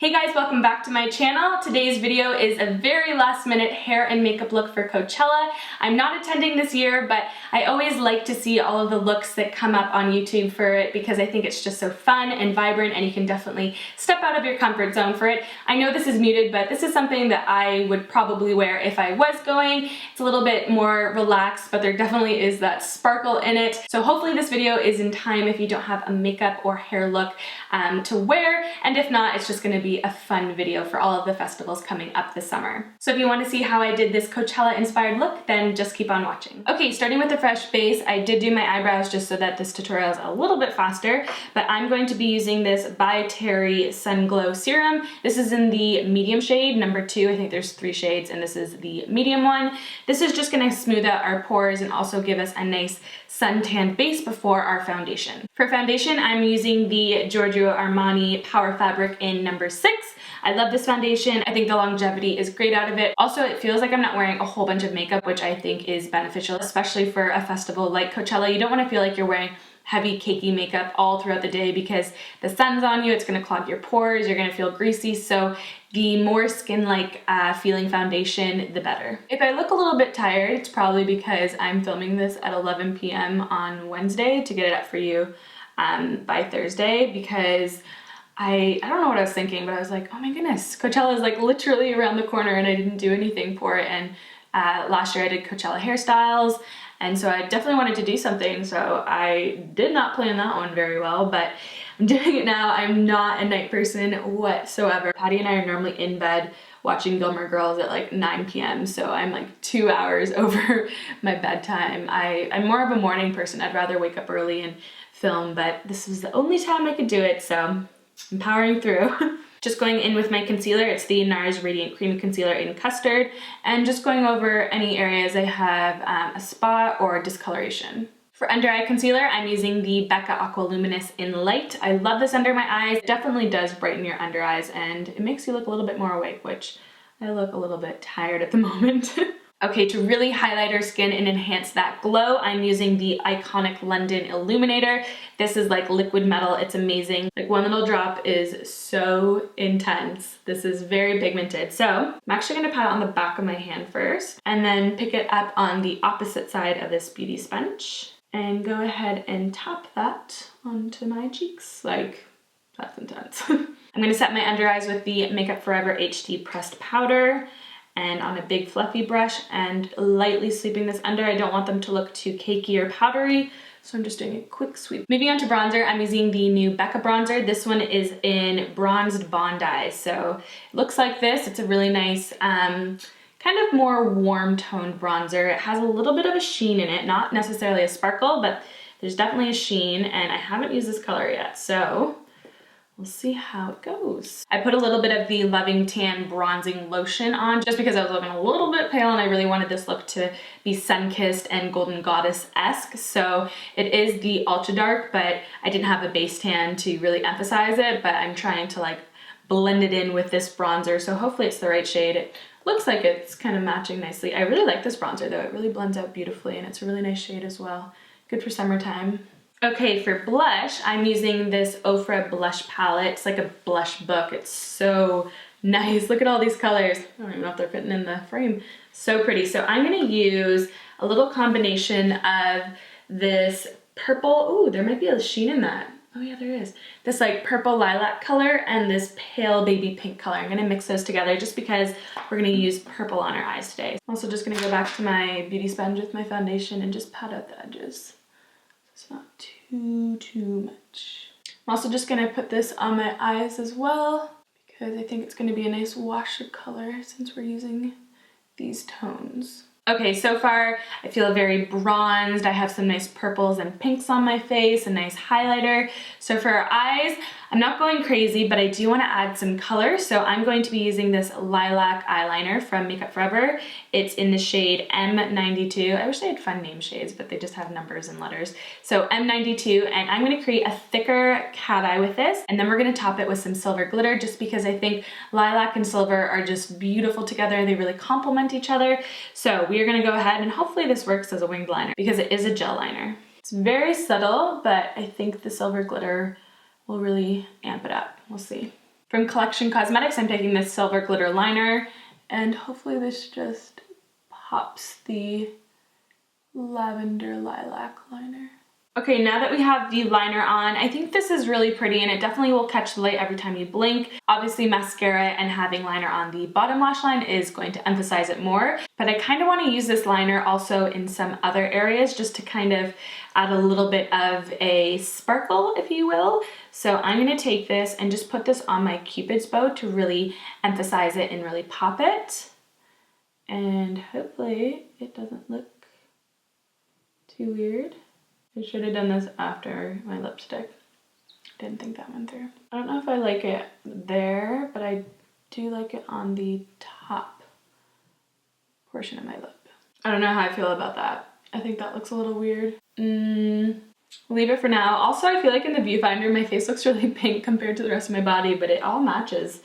Hey guys, welcome back to my channel. Today's video is a very last minute hair and makeup look for Coachella. I'm not attending this year, but I always like to see all of the looks that come up on YouTube for it because I think it's just so fun and vibrant and you can definitely step out of your comfort zone for it. I know this is muted, but this is something that I would probably wear if I was going. It's a little bit more relaxed, but there definitely is that sparkle in it. So hopefully this video is in time if you don't have a makeup or hair look to wear, and if not, it's just going to be a fun video for all of the festivals coming up this summer. So if you want to see how I did this Coachella inspired look, then just keep on watching. Okay, starting with a fresh base, I did do my eyebrows just so that this tutorial is a little bit faster, but I'm going to be using this by Terry Sun Glow Serum. This is in the medium shade, number 2. I think there's 3 shades and this is the medium one. This is just going to smooth out our pores and also give us a nice suntan base before our foundation. For foundation, I'm using the Giorgio Armani Power Fabric in number 6. I love this foundation. I think the longevity is great out of it. Also, it feels like I'm not wearing a whole bunch of makeup, which I think is beneficial, especially for a festival like Coachella. You don't want to feel like you're wearing heavy cakey makeup all throughout the day because the sun's on you, it's going to clog your pores, you're going to feel greasy. So the more skin-like feeling foundation, the better. If I look a little bit tired, it's probably because I'm filming this at 11 p.m. on Wednesday to get it up for you by Thursday, because I don't know what I was thinking, but I was like, oh my goodness, Coachella is like literally around the corner and I didn't do anything for it. And last year I did Coachella hairstyles, and so I definitely wanted to do something, so I did not plan that one very well, but I'm doing it now. I'm not a night person whatsoever. Patty and I are normally in bed watching Gilmore Girls at like 9 p.m. so I'm like 2 hours over my bedtime. I'm more of a morning person. I'd rather wake up early and film, but this was the only time I could do it, so I'm powering through. Just going in with my concealer. It's the NARS Radiant Cream Concealer in Custard, and just going over any areas I have a spot or discoloration. For under eye concealer, I'm using the Becca Aqua Luminous in Light. I love this under my eyes. It definitely does brighten your under eyes and it makes you look a little bit more awake, which I look a little bit tired at the moment. Okay, to really highlight our skin and enhance that glow, I'm using the Iconic London Illuminator. This is like liquid metal. It's amazing. Like one little drop is so intense. This is very pigmented. So I'm actually gonna pat it on the back of my hand first and then pick it up on the opposite side of this beauty sponge and go ahead and tap that onto my cheeks. Like, that's intense. I'm gonna set my under eyes with the Makeup Forever HD Pressed Powder and on a big fluffy brush and lightly sweeping this under. I don't want them to look too cakey or powdery, so I'm just doing a quick sweep. Moving on to bronzer, I'm using the new Becca bronzer. This one is in Bronzed Bondi, so it looks like this. It's a really nice, kind of more warm toned bronzer. It has a little bit of a sheen in it, not necessarily a sparkle, but there's definitely a sheen, and I haven't used this color yet, so we'll see how it goes. I put a little bit of the Loving Tan bronzing lotion on just because I was looking a little bit pale and I really wanted this look to be sun-kissed and Golden Goddess-esque. So it is the Ultra Dark, but I didn't have a base tan to really emphasize it, but I'm trying to like blend it in with this bronzer, so hopefully it's the right shade. It looks like it's kind of matching nicely. I really like this bronzer though. It really blends out beautifully and it's a really nice shade as well. Good for summertime. Okay, for blush, I'm using this Ofra blush palette. It's like a blush book. It's so nice. Look at all these colors. I don't even know if they're fitting in the frame. So pretty. So I'm gonna use a little combination of this purple, ooh, there might be a sheen in that. Oh yeah, there is. This like purple lilac color and this pale baby pink color. I'm gonna mix those together just because we're gonna use purple on our eyes today. I'm also just gonna go back to my beauty sponge with my foundation and just pat out the edges. It's not too much. I'm also just gonna put this on my eyes as well because I think it's gonna be a nice wash of color since we're using these tones. Okay, so far I feel very bronzed. I have some nice purples and pinks on my face, a nice highlighter. So for our eyes, I'm not going crazy, but I do want to add some color. So I'm going to be using this lilac eyeliner from Makeup Forever. It's in the shade M92. I wish they had fun name shades, but they just have numbers and letters. So M92, and I'm going to create a thicker cat eye with this, and then we're going to top it with some silver glitter just because I think lilac and silver are just beautiful together. They really complement each other. So we are going to go ahead and hopefully this works as a winged liner because it is a gel liner. It's very subtle, but I think the silver glitter will really amp it up. We'll see. From Collection Cosmetics, I'm taking this silver glitter liner, and hopefully this just pops the lavender lilac liner. Okay, now that we have the liner on, I think this is really pretty and it definitely will catch the light every time you blink. Obviously mascara and having liner on the bottom lash line is going to emphasize it more, but I kind of want to use this liner also in some other areas just to kind of add a little bit of a sparkle, if you will. So I'm going to take this and just put this on my Cupid's bow to really emphasize it and really pop it. And hopefully it doesn't look too weird. I should have done this after my lipstick. Didn't think that went through. I don't know if I like it there, but I do like it on the top portion of my lip. I don't know how I feel about that. I think that looks a little weird. Leave it for now. Also, I feel like in the viewfinder, my face looks really pink compared to the rest of my body, but it all matches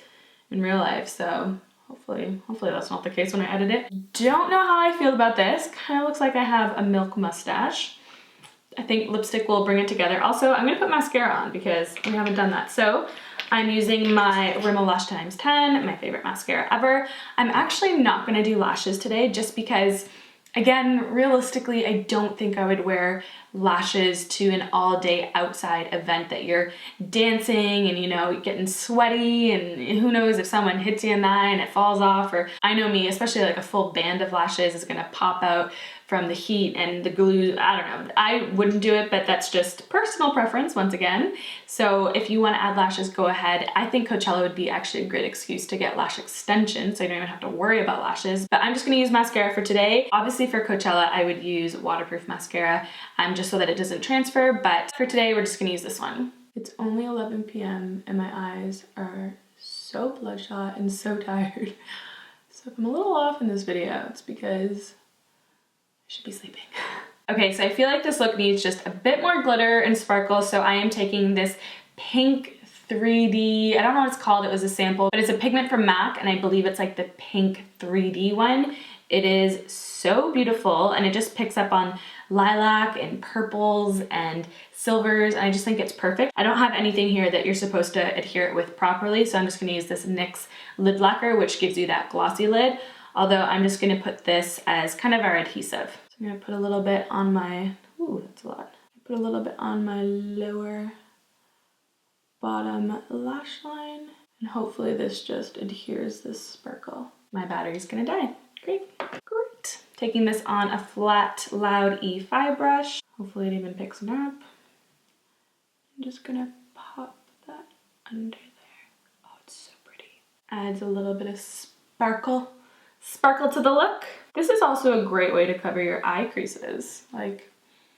in real life, so hopefully that's not the case when I edit it. Don't know how I feel about this. Kind of looks like I have a milk mustache. I think lipstick will bring it together. Also, I'm gonna put mascara on because we haven't done that. So I'm using my Rimmel Lash Times 10, my favorite mascara ever. I'm actually not gonna do lashes today just because, again, realistically, I don't think I would wear lashes to an all-day outside event that you're dancing and, you know, getting sweaty, and who knows if someone hits you in the eye and it falls off, or I know me, especially like a full band of lashes is gonna pop out from the heat and the glue. I don't know. I wouldn't do it, but that's just personal preference once again. So if you want to add lashes, go ahead. I think Coachella would be actually a great excuse to get lash extensions, so you don't even have to worry about lashes. But I'm just going to use mascara for today. Obviously for Coachella, I would use waterproof mascara just so that it doesn't transfer. But for today, we're just going to use this one. It's only 11 p.m. and my eyes are so bloodshot and so tired. So if I'm a little off in this video, it's because I should be sleeping. Okay, so I feel like this look needs just a bit more glitter and sparkle, so I am taking this pink 3D, I don't know what it's called, it was a sample, but it's a pigment from MAC, and I believe it's like the pink 3D one. It is so beautiful, and it just picks up on lilac and purples and silvers, and I just think it's perfect. I don't have anything here that you're supposed to adhere it with properly, so I'm just gonna use this NYX lid lacquer, which gives you that glossy lid. Although I'm just gonna put this as kind of our adhesive. So I'm gonna put a little bit on my, ooh, that's a lot. Put a little bit on my lower bottom lash line. And hopefully this just adheres this sparkle. My battery's gonna die. Great, great. Taking this on a flat, loud E5 brush. Hopefully it even picks it up. I'm just gonna pop that under there. Oh, it's so pretty. Adds a little bit of sparkle to the look. This is also a great way to cover your eye creases. Like,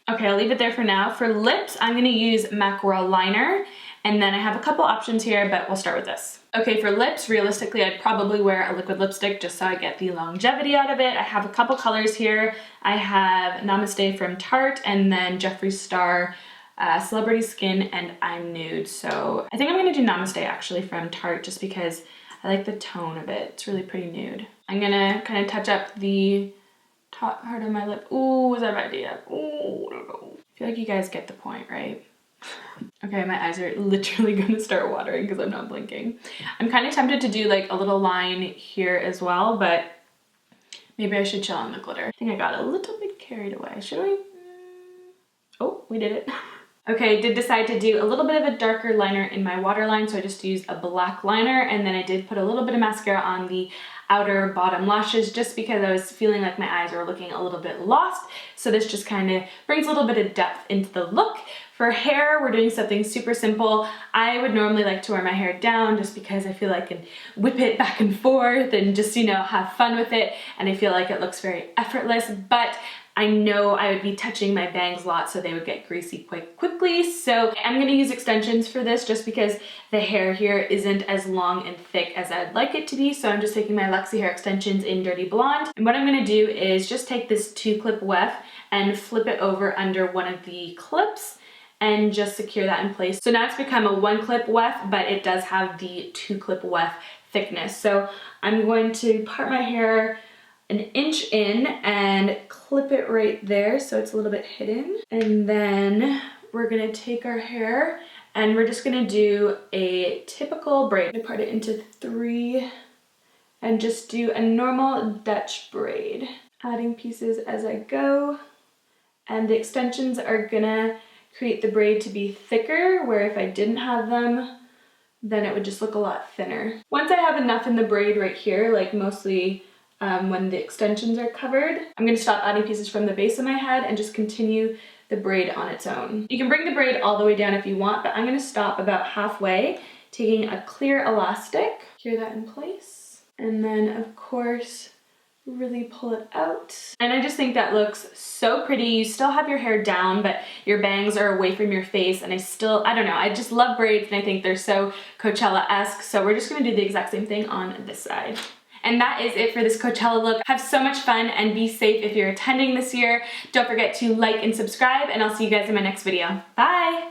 okay, I'll leave it there for now. For lips, I'm gonna use MAC Raw Liner, and then I have a couple options here, but we'll start with this. Okay, for lips, realistically, I'd probably wear a liquid lipstick just so I get the longevity out of it. I have a couple colors here. I have Namaste from Tarte, and then Jeffree Star Celebrity Skin, and I'm Nude. So I think I'm gonna do Namaste actually from Tarte just because I like the tone of it. It's really pretty nude. I'm gonna kind of touch up the top part of my lip. Ooh, was that a bad idea? Ooh, I feel like you guys get the point, right? Okay, my eyes are literally gonna start watering because I'm not blinking. I'm kind of tempted to do like a little line here as well, but maybe I should chill on the glitter. I think I got a little bit carried away. Should we? Oh, we did it. Okay, I did decide to do a little bit of a darker liner in my waterline, so I just used a black liner, and then I did put a little bit of mascara on the outer bottom lashes just because I was feeling like my eyes were looking a little bit lost. So this just kind of brings a little bit of depth into the look. For hair, we're doing something super simple. I would normally like to wear my hair down just because I feel like I can whip it back and forth and just, you know, have fun with it. And I feel like it looks very effortless, but I know I would be touching my bangs a lot, so they would get greasy quite quickly. So I'm gonna use extensions for this just because the hair here isn't as long and thick as I'd like it to be. So I'm just taking my Luxie hair extensions in Dirty Blonde. And what I'm gonna do is just take this 2-clip weft and flip it over under one of the clips and just secure that in place. So now it's become a 1-clip weft, but it does have the 2-clip weft thickness. So I'm going to part my hair an inch in and clip it right there so it's a little bit hidden. And then we're gonna take our hair and we're just gonna do a typical braid. I part it into 3 and just do a normal Dutch braid. Adding pieces as I go, and the extensions are gonna create the braid to be thicker, where if I didn't have them, then it would just look a lot thinner. Once I have enough in the braid right here, like mostly when the extensions are covered, I'm gonna stop adding pieces from the base of my head and just continue the braid on its own. You can bring the braid all the way down if you want, but I'm gonna stop about halfway, taking a clear elastic, secure that in place, and then of course, really pull it out. And I just think that looks so pretty. You still have your hair down, but your bangs are away from your face, and I don't know, I just love braids and I think they're so Coachella-esque, so we're just gonna do the exact same thing on this side. And that is it for this Coachella look. Have so much fun and be safe if you're attending this year. Don't forget to like and subscribe, and I'll see you guys in my next video. Bye!